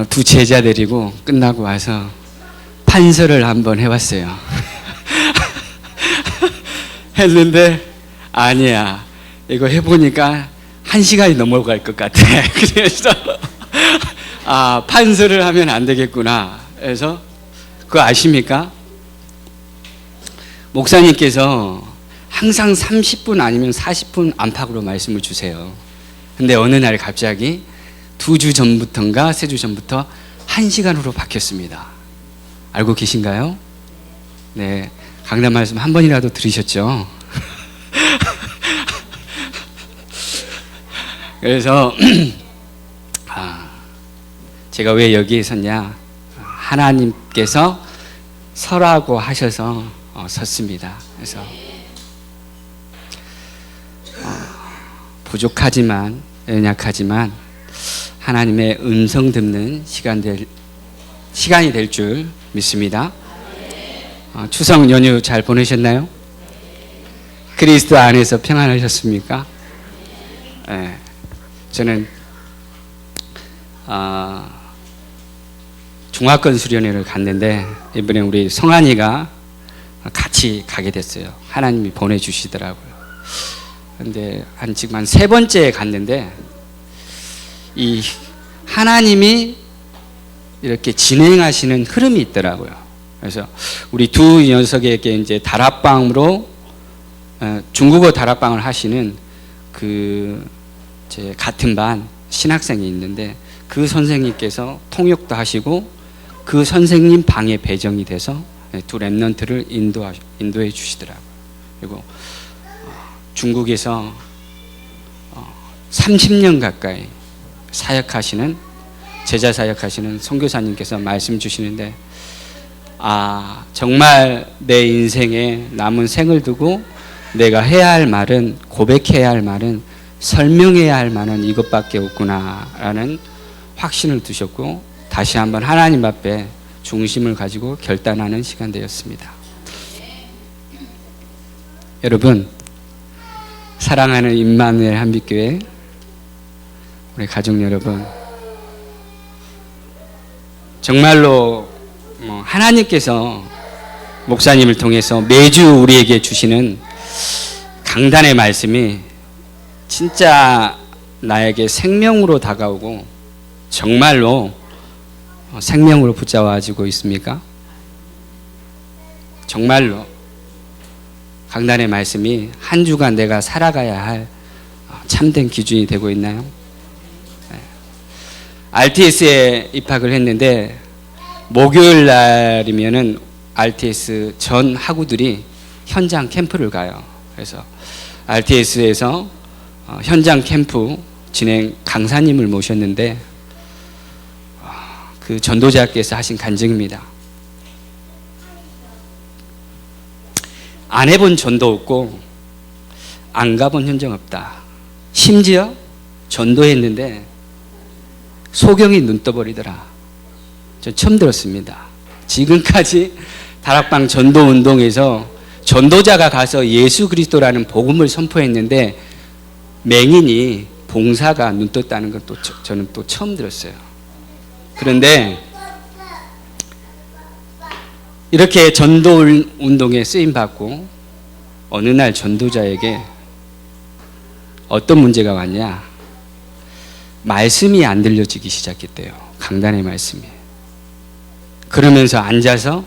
두 제자 데리고 끝나고 와서 판서를 한번 해봤어요. 했는데 아니야, 이거 해보니까 1시간이 넘어갈 것 같아. 그래서 판서를 하면 안 되겠구나. 그래서 그거 아십니까? 목사님께서 항상 30분 아니면 40분 안팎으로 말씀을 주세요. 근데 어느 날 갑자기 2주 전부터인가 3주 전부터 1시간으로 바뀌었습니다. 알고 계신가요? 네, 강단 말씀 한 번이라도 들으셨죠? 그래서 제가 왜 여기에 섰냐? 하나님께서 서라고 하셔서 섰습니다. 그래서 부족하지만 연약하지만 하나님의 음성 듣는 시간이 될 줄 믿습니다. 추석 연휴 잘 보내셨나요? 그리스도 안에서 평안하셨습니까? 네, 저는 중화권 수련회를 갔는데 이번에 우리 성환이가 같이 가게 됐어요. 하나님이 보내주시더라고요. 근데 지금 한 3번째 갔는데 이 하나님이 이렇게 진행하시는 흐름이 있더라고요. 그래서 우리 두 녀석에게 이제 다락방으로 중국어 다락방을 하시는 제 같은 반 신학생이 있는데 그 선생님께서 통역도 하시고 그 선생님 방에 배정이 돼서 두 랩런트를 인도해 주시더라고요. 그리고 중국에서 30년 가까이 제자 사역하시는 선교사님께서 말씀 주시는데 정말 내 인생에 남은 생을 두고 내가 해야 할 말은, 고백해야 할 말은, 설명해야 할 말은 이것밖에 없구나라는 확신을 두셨고 다시 한번 하나님 앞에 중심을 가지고 결단하는 시간 되었습니다. 여러분, 사랑하는 임마누엘 한빛교회 우리 가족 여러분, 정말로 하나님께서 목사님을 통해서 매주 우리에게 주시는 강단의 말씀이 진짜 나에게 생명으로 다가오고 정말로 생명으로 붙잡아지고 있습니까? 정말로 강단의 말씀이 한 주간 내가 살아가야 할 참된 기준이 되고 있나요? RTS에 입학을 했는데 목요일 날이면은 RTS 전 학우들이 현장 캠프를 가요. 그래서 RTS에서 현장 캠프 진행 강사님을 모셨는데 그 전도자께서 하신 간증입니다. 안 해본 전도 없고 안 가본 현장 없다. 심지어 전도했는데 소경이 눈 떠버리더라. 저 처음 들었습니다. 지금까지 다락방 전도 운동에서 전도자가 가서 예수 그리스도라는 복음을 선포했는데 맹인이 봉사가 눈 떴다는 건 저는 또 처음 들었어요. 그런데 이렇게 전도 운동에 쓰임 받고 어느 날 전도자에게 어떤 문제가 왔냐? 말씀이 안 들려지기 시작했대요. 강단의 말씀이. 그러면서 앉아서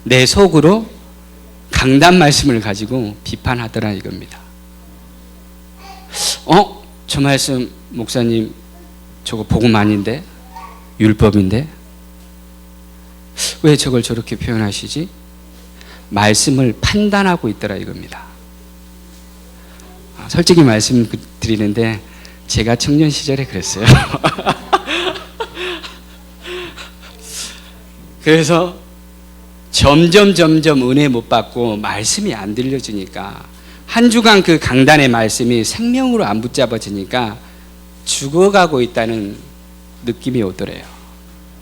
내 속으로 강단 말씀을 가지고 비판하더라 이겁니다. 저 말씀 목사님 저거 복음 아닌데? 율법인데? 왜 저걸 저렇게 표현하시지? 말씀을 판단하고 있더라 이겁니다. 솔직히 말씀드리는데 제가 청년 시절에 그랬어요. 그래서 점점 은혜 못 받고 말씀이 안 들려주니까 한 주간 그 강단의 말씀이 생명으로 안 붙잡아지니까 죽어가고 있다는 느낌이 오더래요.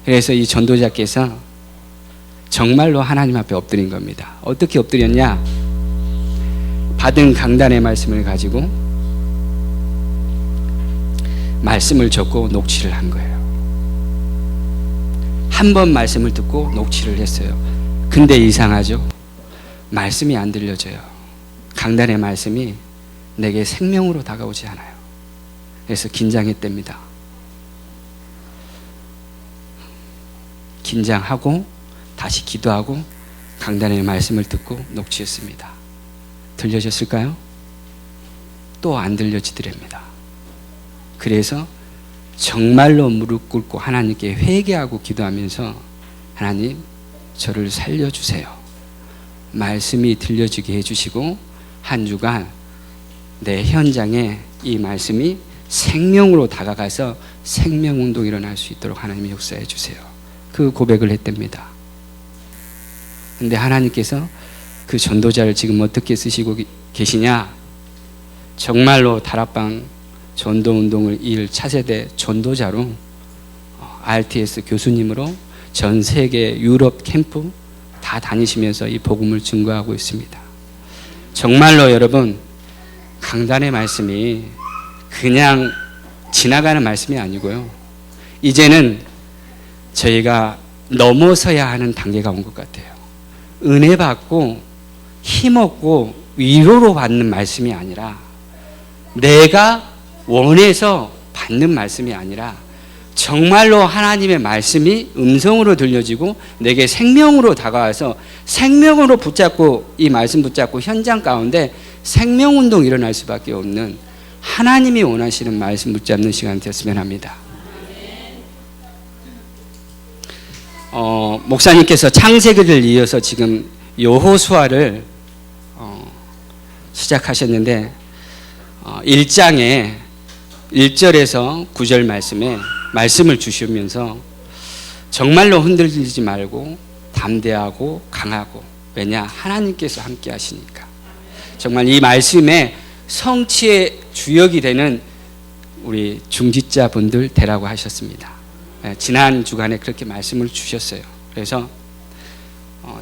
그래서 이 전도자께서 정말로 하나님 앞에 엎드린 겁니다. 어떻게 엎드렸냐? 받은 강단의 말씀을 가지고 말씀을 적고 녹취를 한 거예요. 한 번 말씀을 듣고 녹취를 했어요. 근데 이상하죠? 말씀이 안 들려져요. 강단의 말씀이 내게 생명으로 다가오지 않아요. 그래서 긴장했답니다. 긴장하고 다시 기도하고 강단의 말씀을 듣고 녹취했습니다. 들려졌을까요? 또 안 들려지더랍니다. 그래서 정말로 무릎 꿇고 하나님께 회개하고 기도하면서 하나님 저를 살려주세요. 말씀이 들려지게 해주시고 한 주간 내 현장에 이 말씀이 생명으로 다가가서 생명운동이 일어날 수 있도록 하나님이 역사해 주세요. 그 고백을 했답니다. 근데 하나님께서 그 전도자를 지금 어떻게 쓰시고 계시냐? 정말로 다락방 전도운동을 일 차세대 전도자로 RTS 교수님으로 전 세계 유럽 캠프 다 다니시면서 이 복음을 증거하고 있습니다. 정말로 여러분 강단의 말씀이 그냥 지나가는 말씀이 아니고요. 이제는 저희가 넘어서야 하는 단계가 온 것 같아요. 은혜 받고 힘없고 위로로 받는 말씀이 아니라 내가 원해서 받는 말씀이 아니라 정말로 하나님의 말씀이 음성으로 들려지고 내게 생명으로 다가와서 생명으로 붙잡고 이 말씀 붙잡고 현장 가운데 생명운동이 일어날 수밖에 없는 하나님이 원하시는 말씀 붙잡는 시간이 되었으면 합니다. 목사님께서 창세기를 이어서 지금 여호수아를 시작하셨는데 1장에 1절에서 9절 말씀에 말씀을 주시면서 정말로 흔들리지 말고 담대하고 강하고 왜냐 하나님께서 함께 하시니까 정말 이 말씀에 성취의 주역이 되는 우리 중직자분들 되라고 하셨습니다. 지난 주간에 그렇게 말씀을 주셨어요. 그래서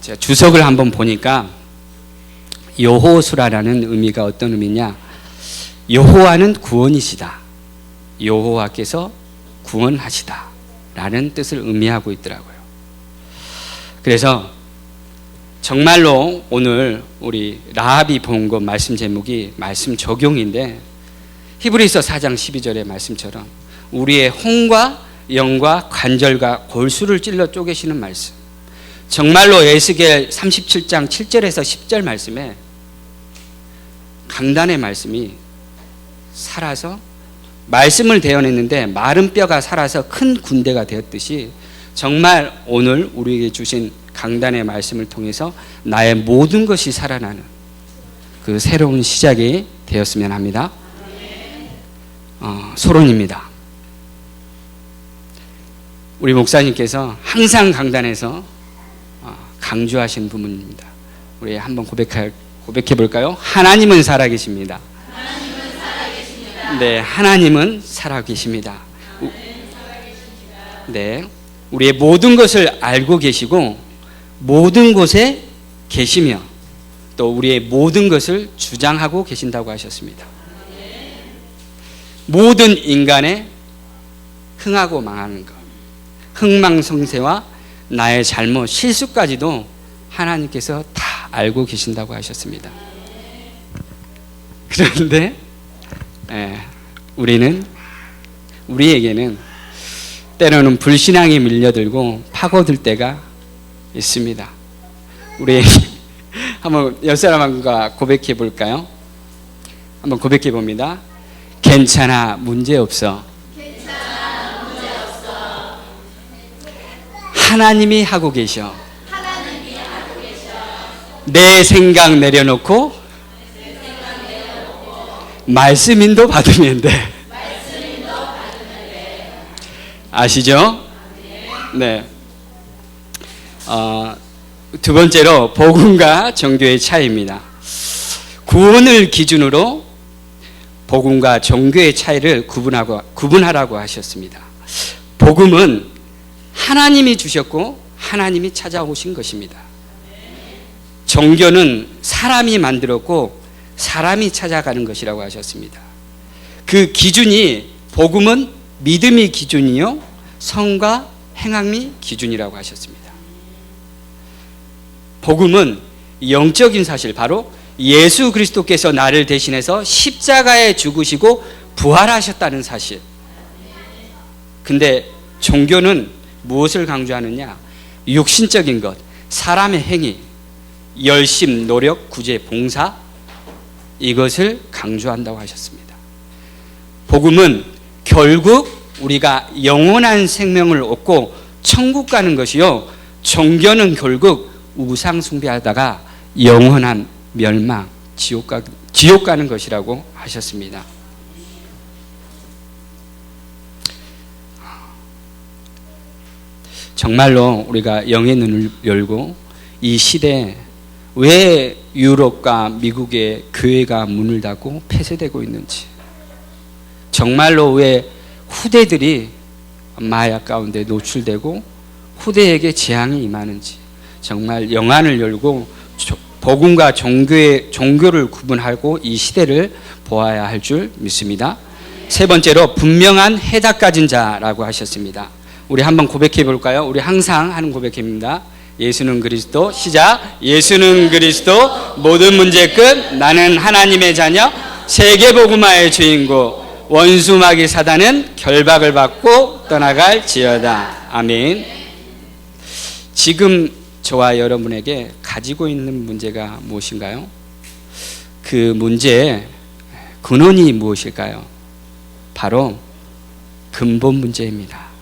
제가 주석을 한번 보니까 여호수아라는 의미가 어떤 의미냐? 여호와는 구원이시다. 여호와께서 구원하시다 라는 뜻을 의미하고 있더라고요. 그래서 정말로 오늘 우리 라합이 본 것 말씀 제목이 말씀 적용인데 히브리서 4장 12절의 말씀처럼 우리의 혼과 영과 관절과 골수를 찔러 쪼개시는 말씀, 정말로 에스겔 37장 7절에서 10절 말씀에 강단의 말씀이 살아서 말씀을 대언했는데 마른 뼈가 살아서 큰 군대가 되었듯이 정말 오늘 우리에게 주신 강단의 말씀을 통해서 나의 모든 것이 살아나는 그 새로운 시작이 되었으면 합니다. 소론입니다. 우리 목사님께서 항상 강단에서 강조하신 부분입니다. 우리 한번 고백해 볼까요? 하나님은 살아계십니다. 네, 하나님은 살아계십니다. 네, 우리의 모든 것을 알고 계시고 모든 곳에 계시며 또 우리의 모든 것을 주장하고 계신다고 하셨습니다. 모든 인간의 흥하고 망하는 것, 흥망성쇠와 나의 잘못, 실수까지도 하나님께서 다 알고 계신다고 하셨습니다. 그런데 우리에게는 때로는 불신앙이 밀려들고 파고들 때가 있습니다. 우리 한번 옆 사람과 고백해 볼까요? 한번 고백해 봅니다. 괜찮아, 문제 없어. 하나님이 하고 계셔. 내 생각 내려놓고 말씀 인도 받으면 돼. 아시죠? 네. 두 번째로 복음과 종교의 차이입니다. 구원을 기준으로 복음과 종교의 차이를 구분하라고 하셨습니다. 복음은 하나님이 주셨고 하나님이 찾아오신 것입니다. 종교는 사람이 만들었고 사람이 찾아가는 것이라고 하셨습니다. 그 기준이 복음은 믿음이 기준이요 성과 행함이 기준이라고 하셨습니다. 복음은 영적인 사실, 바로 예수 그리스도께서 나를 대신해서 십자가에 죽으시고 부활하셨다는 사실. 근데 종교는 무엇을 강조하느냐? 육신적인 것, 사람의 행위, 열심, 노력, 구제, 봉사, 이것을 강조한다고 하셨습니다. 복음은 결국 우리가 영원한 생명을 얻고 천국 가는 것이요, 종교는 결국 우상 숭배하다가 영원한 멸망, 지옥 가는 것이라고 하셨습니다. 정말로 우리가 영의 눈을 열고 이 시대에 왜 유럽과 미국의 교회가 문을 닫고 폐쇄되고 있는지, 정말로 왜 후대들이 마약 가운데 노출되고 후대에게 재앙이 임하는지, 정말 영안을 열고 복음과 종교를 구분하고 이 시대를 보아야 할 줄 믿습니다. 세 번째로 분명한 해답 가진 자라고 하셨습니다. 우리 한번 고백해 볼까요? 우리 항상 하는 고백입니다. 예수는 그리스도. 시작. 예수는 그리스도, 모든 문제 끝. 나는 하나님의 자녀, 세계복음화의 주인공. 원수 마귀 사단은 결박을 받고 떠나갈지어다. 아멘. 지금 저와 여러분에게 가지고 있는 문제가 무엇인가요? 그 문제의 근원이 무엇일까요? 바로 근본 문제입니다.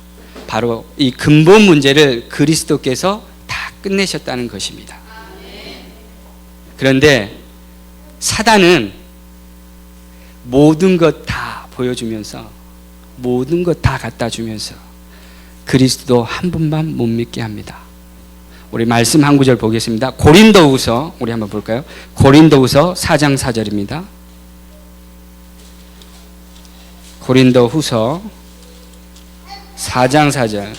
바로 이 근본 문제를 그리스도께서 다 끝내셨다는 것입니다. 그런데 사단은 모든 것 다 보여주면서, 모든 것 다 갖다 주면서 그리스도 한 분만 못 믿게 합니다. 우리 말씀 한 구절 보겠습니다. 고린도후서, 우리 한번 볼까요? 고린도후서 4장 4절입니다. 고린도후서 4장 4절.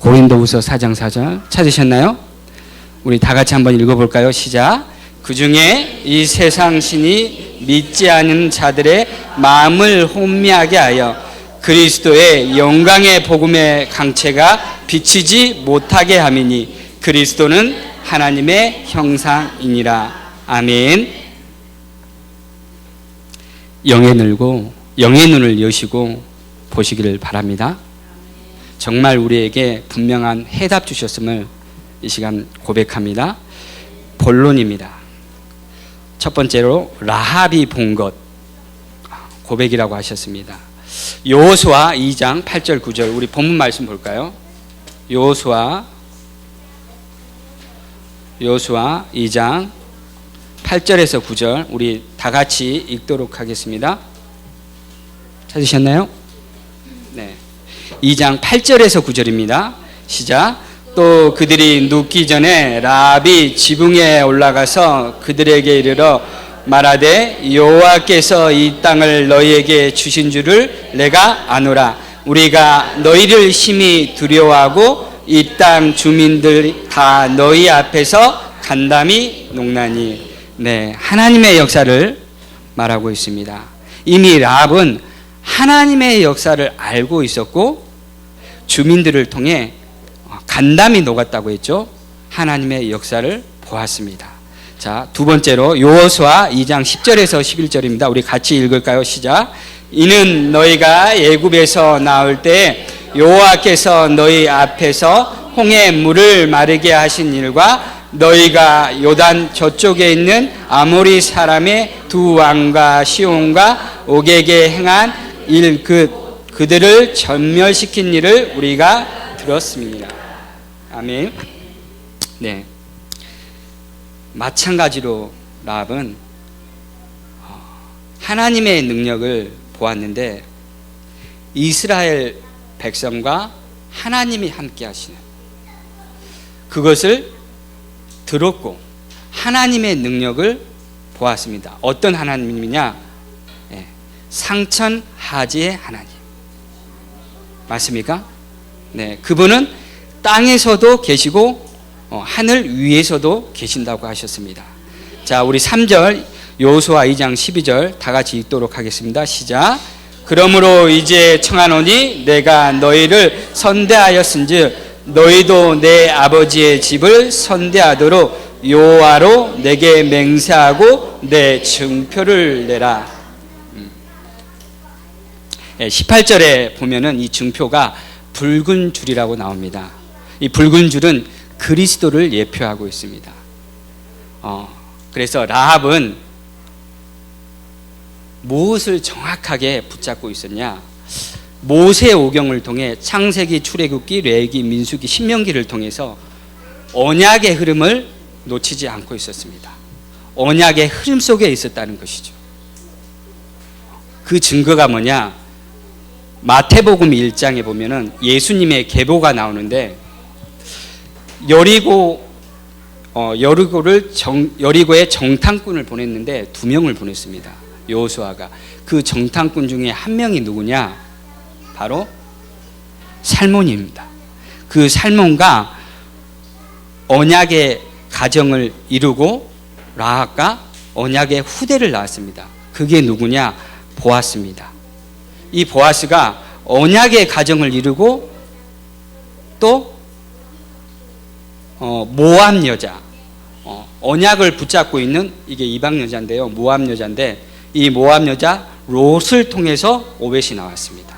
고린도후서 4장 4절 찾으셨나요? 우리 다 같이 한번 읽어볼까요? 시작. 그 중에 이 세상 신이 믿지 않은 자들의 마음을 혼미하게 하여 그리스도의 영광의 복음의 강체가 비치지 못하게 함이니 그리스도는 하나님의 형상이니라. 아멘. 영의 눈을 여시고 보시기를 바랍니다. 정말 우리에게 분명한 해답 주셨음을 이 시간 고백합니다. 본론입니다. 첫 번째로 라합이 본 것, 고백이라고 하셨습니다. 여호수아 2장 8절 9절, 우리 본문 말씀 볼까요? 여호수아 2장 8절에서 9절, 우리 다 같이 읽도록 하겠습니다. 찾으셨나요? 네. 2장 8절에서 9절입니다. 시작. 또 그들이 눕기 전에 라합이 지붕에 올라가서 그들에게 이르러 말하되 여호와께서 이 땅을 너희에게 주신 줄을 내가 아노라. 우리가 너희를 심히 두려워하고 이 땅 주민들 다 너희 앞에서 간담이 녹나니. 네, 하나님의 역사를 말하고 있습니다. 이미 라합은 하나님의 역사를 알고 있었고 주민들을 통해 간담이 녹았다고 했죠. 하나님의 역사를 보았습니다. 자, 두 번째로 여호수아 2장 10절에서 11절입니다. 우리 같이 읽을까요? 시작. 이는 너희가 애굽에서 나올 때 여호와께서 너희 앞에서 홍해 물을 마르게 하신 일과 너희가 요단 저쪽에 있는 아모리 사람의 두 왕과 시온과 옥에게 행한 일, 그들을 전멸시킨 일을 우리가 들었습니다. 아멘. 네. 마찬가지로 라합은 하나님의 능력을 보았는데 이스라엘 백성과 하나님이 함께 하시는 그것을 들었고 하나님의 능력을 보았습니다. 어떤 하나님이냐? 네. 상천하지의 하나님. 맞습니까? 네. 그분은 땅에서도 계시고 하늘 위에서도 계신다고 하셨습니다. 자, 우리 3절 여호수아 2장 12절 다 같이 읽도록 하겠습니다. 시작. 그러므로 이제 청하노니 내가 너희를 선대하였은즉 너희도 내 아버지의 집을 선대하도록 여호와로 내게 맹세하고 내 증표를 내라. 18절에 보면은 이 증표가 붉은 줄이라고 나옵니다. 이 붉은 줄은 그리스도를 예표하고 있습니다. 그래서 라합은 무엇을 정확하게 붙잡고 있었냐? 모세 오경을 통해 창세기, 출애굽기, 레위기, 민수기, 신명기를 통해서 언약의 흐름을 놓치지 않고 있었습니다. 언약의 흐름 속에 있었다는 것이죠. 그 증거가 뭐냐? 마태복음 1장에 보면은 예수님의 계보가 나오는데 여리고에 정탐꾼을 보냈는데 2명을 보냈습니다. 여호수아가. 그 정탐꾼 중에 한 명이 누구냐? 바로 살몬입니다. 그 살몬과 언약의 가정을 이루고 라합과 언약의 후대를 낳았습니다. 그게 누구냐? 보아스입니다. 이 보아스가 언약의 가정을 이루고 또 모압 여자, 언약을 붙잡고 있는 이게 이방 여자인데요. 모압 여자인데 이 모압 여자 롯을 통해서 오벳이 나왔습니다.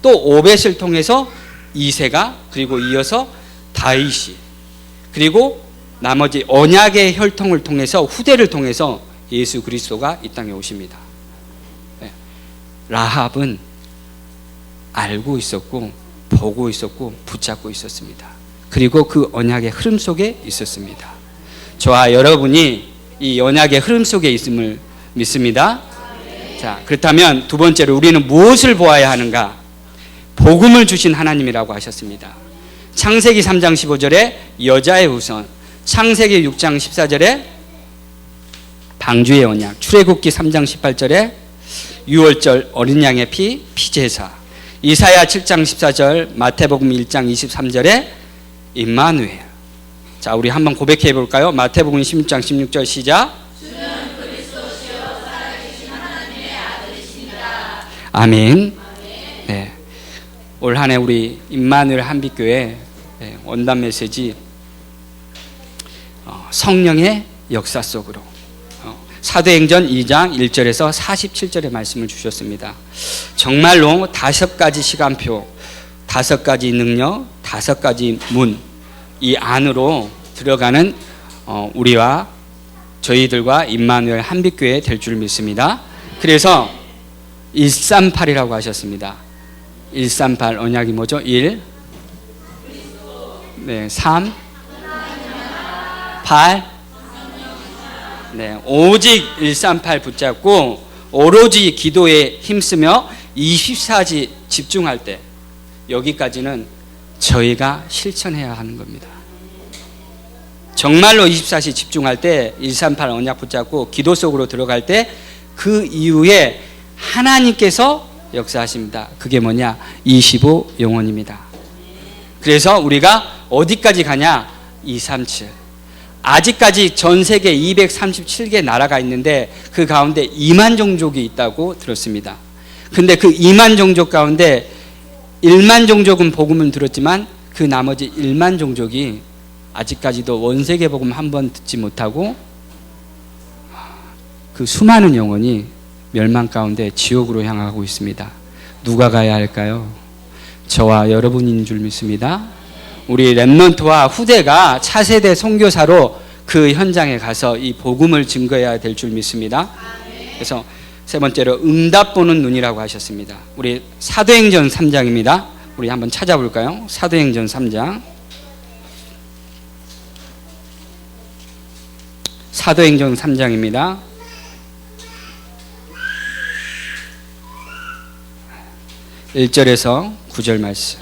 또 오벳을 통해서 이새가, 그리고 이어서 다윗이, 그리고 나머지 언약의 혈통을 통해서 후대를 통해서 예수 그리스도가 이 땅에 오십니다. 라합은 알고 있었고 보고 있었고 붙잡고 있었습니다. 그리고 그 언약의 흐름 속에 있었습니다. 저와 여러분이 이 언약의 흐름 속에 있음을 믿습니다. 자, 그렇다면 두 번째로 우리는 무엇을 보아야 하는가? 복음을 주신 하나님이라고 하셨습니다. 창세기 3장 15절에 여자의 후손, 창세기 6장 14절에 방주의 언약, 출애굽기 3장 18절에 유월절 어린 양의 피제사, 이사야 7장 14절, 마태복음 1장 23절에 임마누엘. 자, 우리 한번 고백해 볼까요? 마태복음 16장 16절 시작. 주는 그리스도시요 살아계신 하나님의 아들이십니다. 아멘. 네. 올 한 해 우리 임마누엘 한빛교회 원단 메시지 성령의 역사 속으로, 사도행전 2장 1절에서 47절의 말씀을 주셨습니다. 정말로 5가지 시간표, 5가지 능력, 5가지 문, 이 안으로 들어가는 우리와 저희들과 임마누엘 한빛교회 될 줄 믿습니다. 그래서 138이라고 하셨습니다. 138 언약이 뭐죠? 1, 네, 3, 8, 네, 오직 138 붙잡고 오로지 기도에 힘쓰며 24시 집중할 때, 여기까지는 저희가 실천해야 하는 겁니다. 정말로 24시 집중할 때 138 언약 붙잡고 기도 속으로 들어갈 때 그 이후에 하나님께서 역사하십니다. 그게 뭐냐? 25 영혼입니다. 그래서 우리가 어디까지 가냐? 237. 아직까지 전 세계 237개 나라가 있는데 그 가운데 2만 종족이 있다고 들었습니다. 근데 그 2만 종족 가운데 1만 종족은 복음을 들었지만 그 나머지 1만 종족이 아직까지도 원세계 복음 한 번 듣지 못하고 그 수많은 영혼이 멸망 가운데 지옥으로 향하고 있습니다. 누가 가야 할까요? 저와 여러분인 줄 믿습니다. 우리 렘넌트와 후대가 차세대 선교사로 그 현장에 가서 이 복음을 증거해야 될 줄 믿습니다. 그래서 세 번째로 응답 보는 눈이라고 하셨습니다. 우리 사도행전 3장입니다. 우리 한번 찾아볼까요? 사도행전 3장. 사도행전 3장입니다. 1절에서 9절 말씀.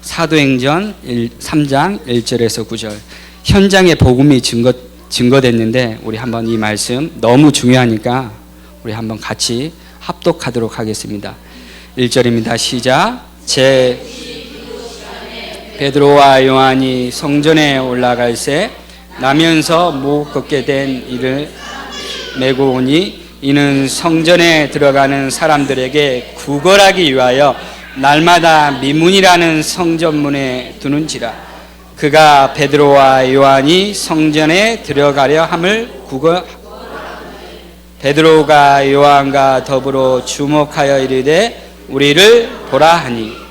사도행전 3장 1절에서 9절. 현장에 복음이 증거됐는데 우리 한번 이 말씀 너무 중요하니까 우리 한번 같이 합독하도록 하겠습니다. 1절입니다. 시작. 베드로와 요한이 성전에 올라갈새 나면서 못 걷게 된 이를 메고 오니 이는 성전에 들어가는 사람들에게 구걸하기 위하여 날마다 미문이라는 성전문에 두는지라. 그가 베드로와 요한이 성전에 들어가려 함을 베드로가 요한과 더불어 주목하여 이르되 우리를 보라 하니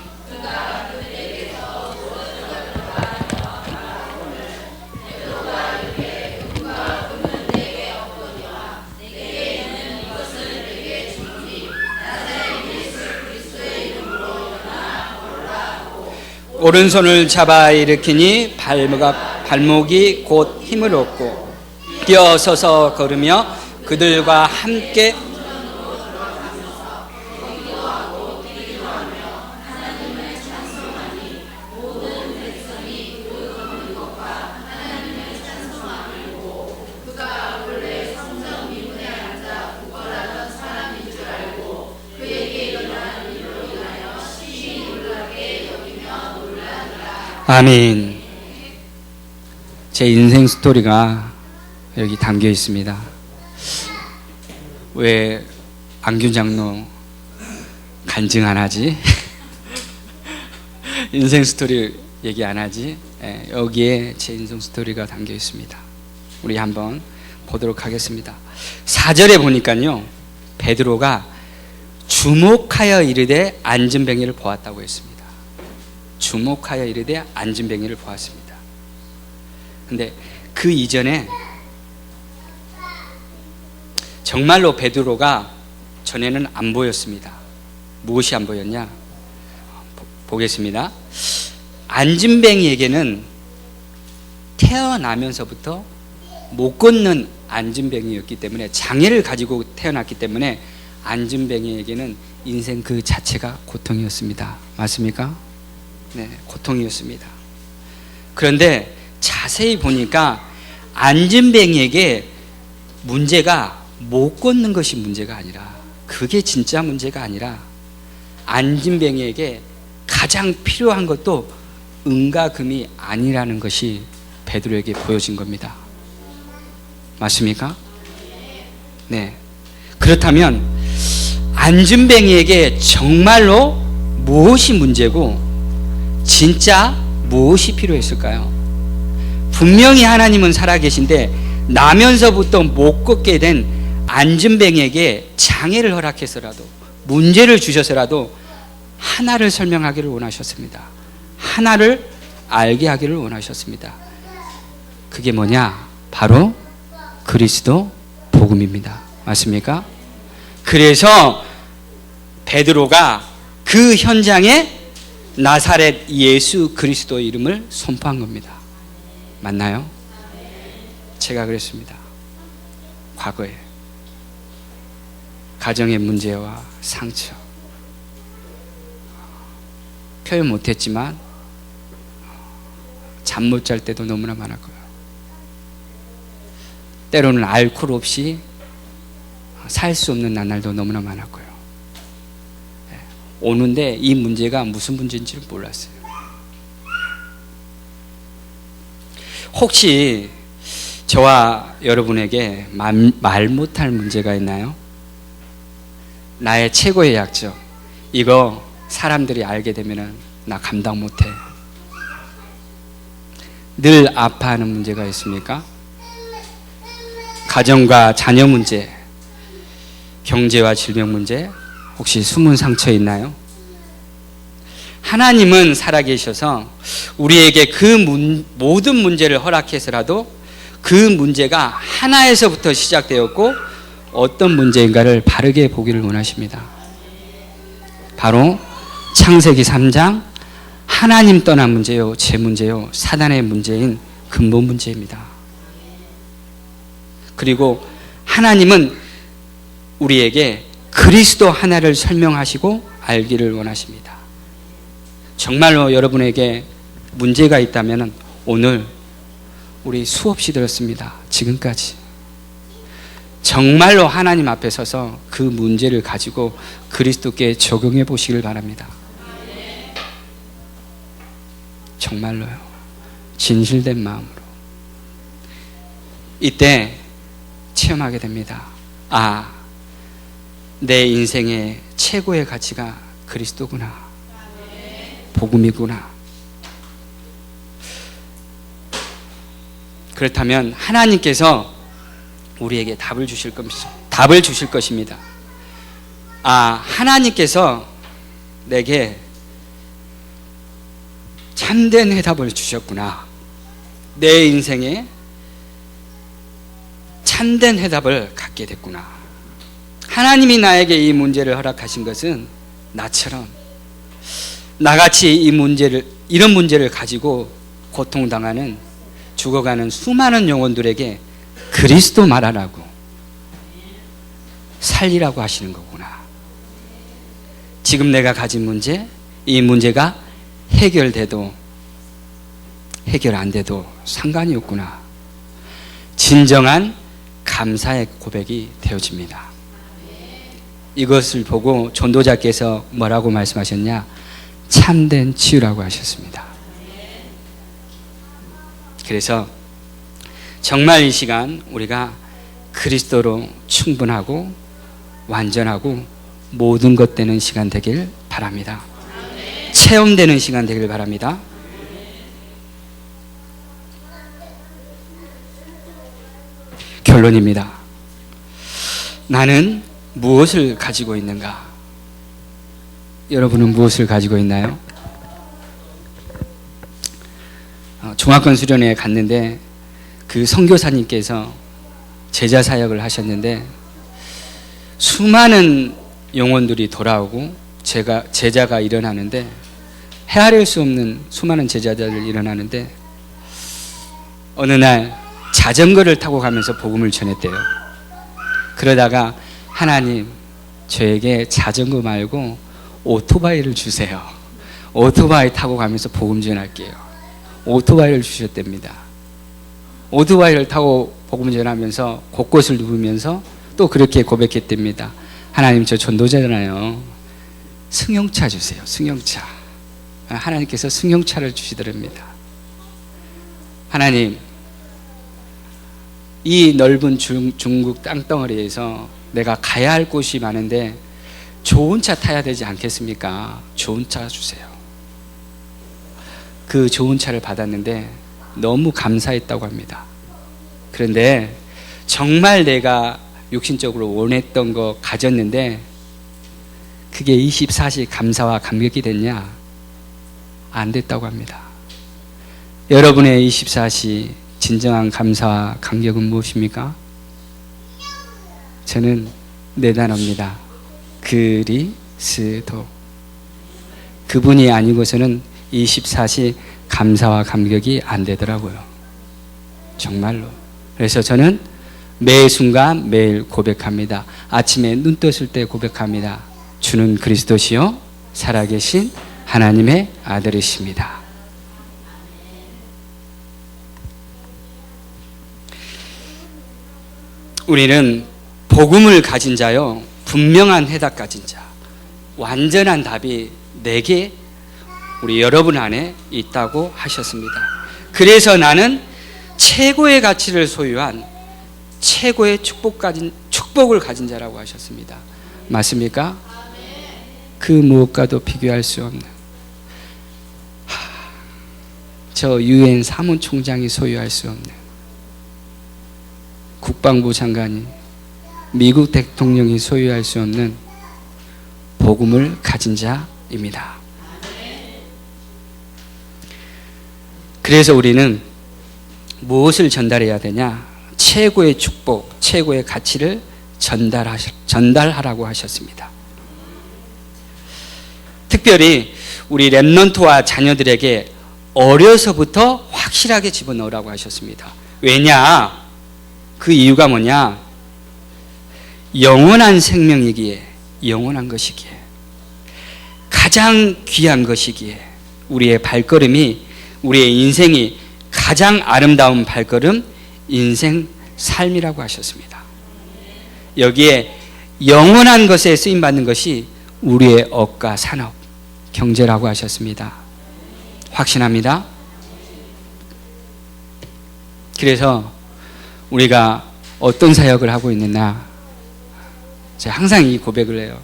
오른손을 잡아 일으키니 발목이 곧 힘을 얻고 뛰어서서 걸으며 그들과 함께 아멘. 제 인생 스토리가 여기 담겨 있습니다. 왜 안균 장로 간증 안 하지? 인생 스토리 얘기 안 하지? 여기에 제 인생 스토리가 담겨 있습니다. 우리 한번 보도록 하겠습니다. 4절에 보니까요, 베드로가 주목하여 이르되 앉은 뱅이를 보았다고 했습니다. 주목하여 이르되 앉은 뱅이를 보았습니다. 근데 그 이전에 정말로 베드로가 전에는 안 보였습니다. 무엇이 안 보였냐? 보겠습니다. 앉은 뱅이에게는 태어나면서부터 못 걷는 앉은 뱅이였기 때문에, 장애를 가지고 태어났기 때문에 앉은 뱅이에게는 인생 그 자체가 고통이었습니다. 맞습니까? 네, 고통이었습니다. 그런데 자세히 보니까 앉은 뱅이에게 문제가 못 걷는 것이 문제가 아니라, 그게 진짜 문제가 아니라 앉은 뱅이에게 가장 필요한 것도 은과 금이 아니라는 것이 베드로에게 보여진 겁니다. 맞습니까? 네. 그렇다면 앉은 뱅이에게 정말로 무엇이 문제고 진짜 무엇이 필요했을까요? 분명히 하나님은 살아계신데 나면서부터 못 걷게 된 앉은 뱅이에게 장애를 허락해서라도, 문제를 주셔서라도 하나를 설명하기를 원하셨습니다. 하나를 알게 하기를 원하셨습니다. 그게 뭐냐? 바로 그리스도 복음입니다. 맞습니까? 그래서 베드로가 그 현장에 나사렛 예수 그리스도의 이름을 선포한 겁니다. 맞나요? 제가 그랬습니다. 과거에 가정의 문제와 상처 표현 못했지만 잠 못 잘 때도 너무나 많았고요. 때로는 알코올 없이 살 수 없는 나날도 너무나 많았고요. 오는데 이 문제가 무슨 문제인지를 몰랐어요. 혹시 저와 여러분에게 말 못할 문제가 있나요? 나의 최고의 약점, 이거 사람들이 알게 되면 나 감당 못해. 늘 아파하는 문제가 있습니까? 가정과 자녀 문제, 경제와 질병 문제, 혹시 숨은 상처 있나요? 하나님은 살아계셔서 우리에게 그 모든 문제를 허락해서라도 그 문제가 하나에서부터 시작되었고 어떤 문제인가를 바르게 보기를 원하십니다. 바로 창세기 3장 하나님 떠난 문제요, 제 문제요, 사단의 문제인 근본 문제입니다. 그리고 하나님은 우리에게 그리스도 하나를 설명하시고 알기를 원하십니다. 정말로 여러분에게 문제가 있다면 오늘 우리 수없이 들었습니다. 지금까지 정말로 하나님 앞에 서서 그 문제를 가지고 그리스도께 적용해 보시길 바랍니다. 정말로요. 진실된 마음으로. 이때 체험하게 됩니다. 아, 내 인생의 최고의 가치가 그리스도구나. 복음이구나. 그렇다면 하나님께서 우리에게 답을 주실 것입니다. 아, 하나님께서 내게 참된 해답을 주셨구나. 내 인생에 참된 해답을 갖게 됐구나. 하나님이 나에게 이 문제를 허락하신 것은 나처럼 나같이 이런 문제를 가지고 고통당하는, 죽어가는 수많은 영혼들에게 그리스도 말하라고, 살리라고 하시는 거구나. 지금 내가 가진 문제, 이 문제가 해결돼도 해결 안 돼도 상관이 없구나. 진정한 감사의 고백이 되어집니다. 이것을 보고 전도자께서 뭐라고 말씀하셨냐? 참된 치유라고 하셨습니다. 그래서 정말 이 시간 우리가 그리스도로 충분하고 완전하고 모든 것 되는 시간 되길 바랍니다. 체험되는 시간 되길 바랍니다. 결론입니다. 나는 무엇을 가지고 있는가? 여러분은 무엇을 가지고 있나요? 종합관 수련회에 갔는데 그 선교사님께서 제자 사역을 하셨는데 수많은 영혼들이 돌아오고 제자가 일어나는데, 헤아릴 수 없는 수많은 제자들이 일어나는데, 어느 날 자전거를 타고 가면서 복음을 전했대요. 그러다가 하나님, 저에게 자전거 말고 오토바이를 주세요. 오토바이 타고 가면서 복음 전할게요. 오토바이를 주셨답니다. 오토바이를 타고 복음 전하면서 곳곳을 누비면서 또 그렇게 고백했답니다. 하나님, 저 전도자잖아요. 승용차 주세요. 승용차. 하나님께서 승용차를 주시더랍니다. 하나님, 이 넓은 중국 땅덩어리에서 내가 가야 할 곳이 많은데 좋은 차 타야 되지 않겠습니까? 좋은 차 주세요. 그 좋은 차를 받았는데 너무 감사했다고 합니다. 그런데 정말 내가 육신적으로 원했던 거 가졌는데 그게 24시 감사와 감격이 됐냐? 안 됐다고 합니다. 여러분의 24시 진정한 감사와 감격은 무엇입니까? 저는 네 단어입니다. 그리스도. 그분이 아니고서는 24시 감사와 감격이 안 되더라고요. 정말로. 그래서 저는 매 순간 매일 고백합니다. 아침에 눈 떴을 때 고백합니다. 주는 그리스도시요 살아계신 하나님의 아들이십니다. 우리는 복음을 가진 자요, 분명한 해답 가진 자, 완전한 답이 내게, 우리 여러분 안에 있다고 하셨습니다. 그래서 나는 최고의 가치를 소유한 최고의 축복을 가진 자라고 하셨습니다. 맞습니까? 그 무엇과도 비교할 수 없는, 저 유엔 사무총장이 소유할 수 없는, 국방부 장관이, 미국 대통령이 소유할 수 없는 복음을 가진 자입니다. 그래서 우리는 무엇을 전달해야 되냐? 최고의 축복, 최고의 가치를 전달하라고 하셨습니다. 특별히 우리 렘넌트와 자녀들에게 어려서부터 확실하게 집어넣으라고 하셨습니다. 왜냐? 그 이유가 뭐냐? 영원한 생명이기에, 영원한 것이기에, 가장 귀한 것이기에, 우리의 발걸음이, 우리의 인생이 가장 아름다운 발걸음, 인생 삶이라고 하셨습니다. 여기에 영원한 것에 쓰임받는 것이 우리의 업과 산업, 경제라고 하셨습니다. 확신합니다. 그래서 우리가 어떤 사역을 하고 있느냐? 제가 항상 이 고백을 해요.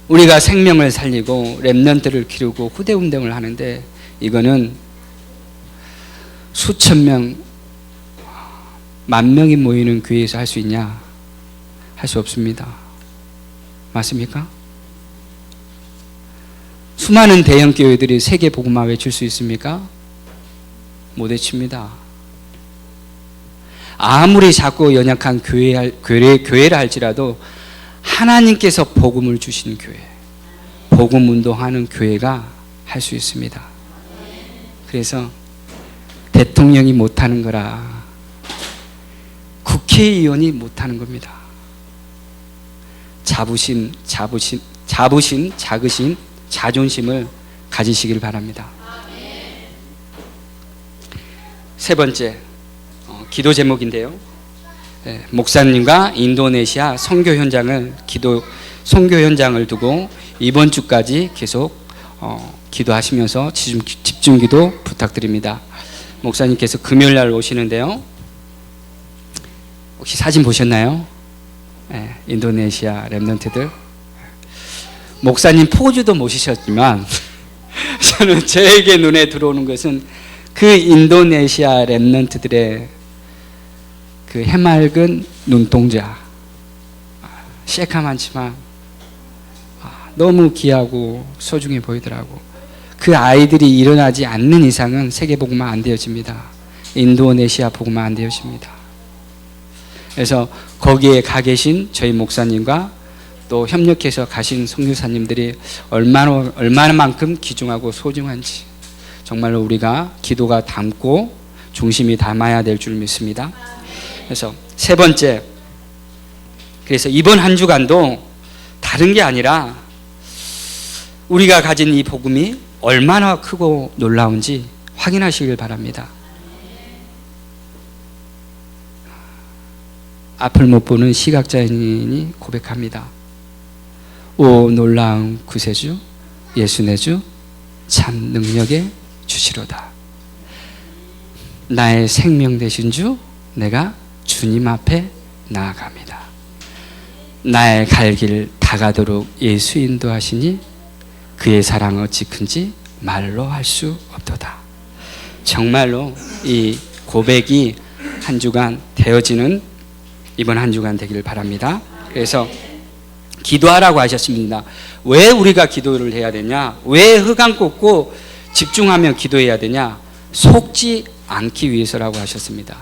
우리가 생명을 살리고 렘넌트를 기르고 후대 운동을 하는데 이거는 수천 명, 만 명이 모이는 교회에서 할 수 있냐? 할 수 없습니다. 맞습니까? 수많은 대형 교회들이 세계 복음화 외칠 수 있습니까? 못 외칩니다. 아무리 작고 연약한 교회라 할지라도 하나님께서 복음을 주신 교회, 복음 운동하는 교회가 할 수 있습니다. 그래서 대통령이 못하는 거라 국회의원이 못하는 겁니다. 자부심, 작으심, 자존심을 가지시길 바랍니다. 세 번째 기도 제목인데요. 목사님과 인도네시아 선교 현장을 두고 이번 주까지 계속 기도하시면서 집중 기도 부탁드립니다. 목사님께서 금요일 날 오시는데요. 혹시 사진 보셨나요? 인도네시아 렘넌트들. 목사님 포즈도 모시셨지만 저는 저에게 눈에 들어오는 것은 그 인도네시아 렘넌트들의 그 해맑은 눈동자, 새카맣지만 너무 귀하고 소중해 보이더라고. 그 아이들이 일어나지 않는 이상은 세계 복음화 안 되어집니다. 인도네시아 복음화 안 되어집니다. 그래서 거기에 가 계신 저희 목사님과 또 협력해서 가신 선교사님들이 얼마나만큼 귀중하고 소중한지 정말로 우리가 기도가 담고 중심이 담아야 될 줄 믿습니다. 그래서 세 번째, 그래서 이번 한 주간도 다른 게 아니라 우리가 가진 이 복음이 얼마나 크고 놀라운지 확인하시길 바랍니다. 앞을 못 보는 시각장애인이 고백합니다. 오 놀라운 구세주 예수 내 주 참 능력의 주시로다. 나의 생명 되신 주 내가 주님 앞에 나아갑니다. 나의 갈 길 다가도록 예수 인도하시니 그의 사랑 어찌 큰지 말로 할 수 없도다. 정말로 이 고백이 한 주간 되어지는 이번 한 주간 되기를 바랍니다. 그래서 기도하라고 하셨습니다. 왜 우리가 기도를 해야 되냐? 왜 흑암 꽂고 집중하며 기도해야 되냐? 속지 않기 위해서라고 하셨습니다.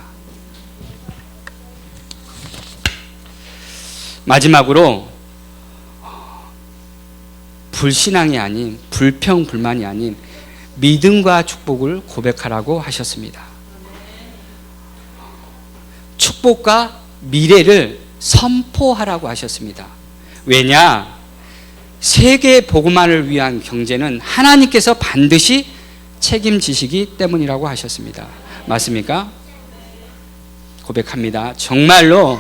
마지막으로 불신앙이 아닌 불평불만이 아닌 믿음과 축복을 고백하라고 하셨습니다. 축복과 미래를 선포하라고 하셨습니다. 왜냐? 세계 복음화를 위한 경제는 하나님께서 반드시 책임지시기 때문이라고 하셨습니다. 맞습니까? 고백합니다. 정말로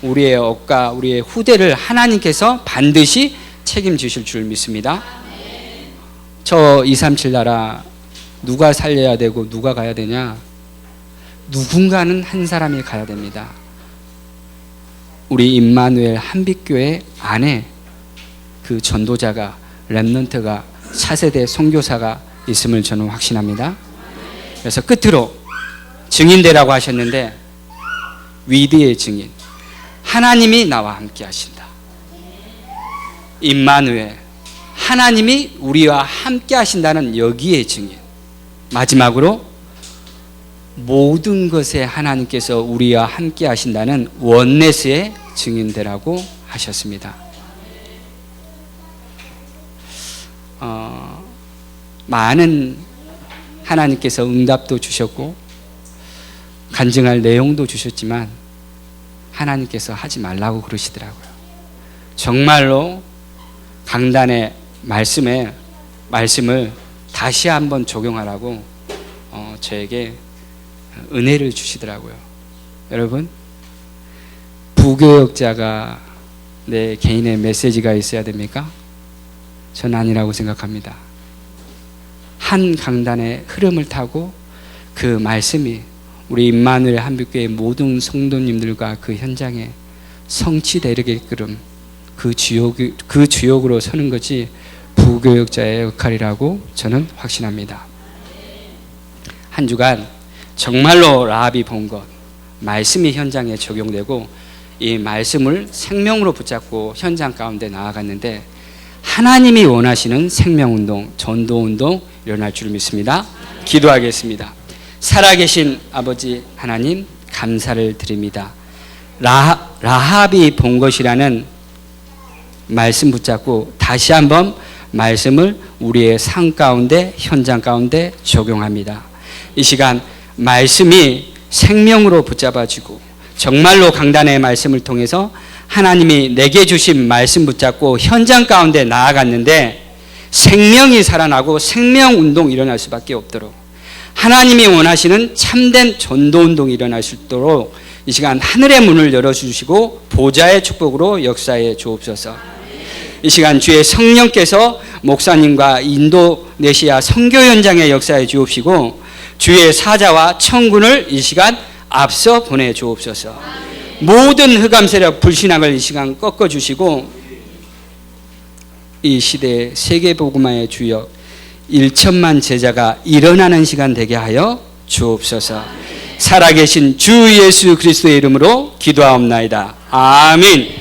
우리의 업과 우리의 후대를 하나님께서 반드시 책임지실 줄 믿습니다. 저 237 나라 누가 살려야 되고 누가 가야 되냐? 누군가는 한 사람이 가야 됩니다. 우리 임마누엘 한빛교회 안에 그 전도자가 렘넌트가 차세대 선교사가 있음을 저는 확신합니다. 그래서 끝으로 증인되라고 하셨는데 위대의 증인 하나님이 나와 함께 하신다. 임마누엘 하나님이 우리와 함께 하신다는 여기에 증인. 마지막으로 모든 것에 하나님께서 우리와 함께 하신다는 원네스의 증인되라고 하셨습니다. 많은 하나님께서 응답도 주셨고 간증할 내용도 주셨지만 하나님께서 하지 말라고 그러시더라고요. 정말로 강단의 말씀을 다시 한번 적용하라고 저에게 은혜를 주시더라고요. 여러분, 부교역자가 내 개인의 메시지가 있어야 됩니까? 전 아니라고 생각합니다. 한 강단의 흐름을 타고 그 말씀이 우리 임마누엘 한빛교회 모든 성도님들과 그 현장에 성취되게끔 그 주역으로 서는 것이 부교육자의 역할이라고 저는 확신합니다. 한 주간 정말로 라합이 본 것, 말씀이 현장에 적용되고 이 말씀을 생명으로 붙잡고 현장 가운데 나아갔는데 하나님이 원하시는 생명운동, 전도운동 일어날 줄 믿습니다. 기도하겠습니다. 살아계신 아버지 하나님 감사를 드립니다. 라합이 본 것이라는 말씀 붙잡고 다시 한번 말씀을 우리의 삶 가운데 현장 가운데 적용합니다. 이 시간 말씀이 생명으로 붙잡아지고 정말로 강단의 말씀을 통해서 하나님이 내게 주신 말씀 붙잡고 현장 가운데 나아갔는데 생명이 살아나고 생명운동이 일어날 수밖에 없도록 하나님이 원하시는 참된 전도운동이 일어날 수 있도록 이 시간 하늘의 문을 열어주시고 보좌의 축복으로 역사해 주옵소서. 이 시간 주의 성령께서 목사님과 인도네시아 선교 현장에 역사해 주옵시고 주의 사자와 천군을 이 시간 앞서 보내주옵소서. 모든 흑암 세력 불신앙을 이 시간 꺾어주시고 이 시대의 세계복음화의 주역 1천만 제자가 일어나는 시간 되게 하여 주옵소서. 살아계신 주 예수 그리스도의 이름으로 기도하옵나이다. 아멘.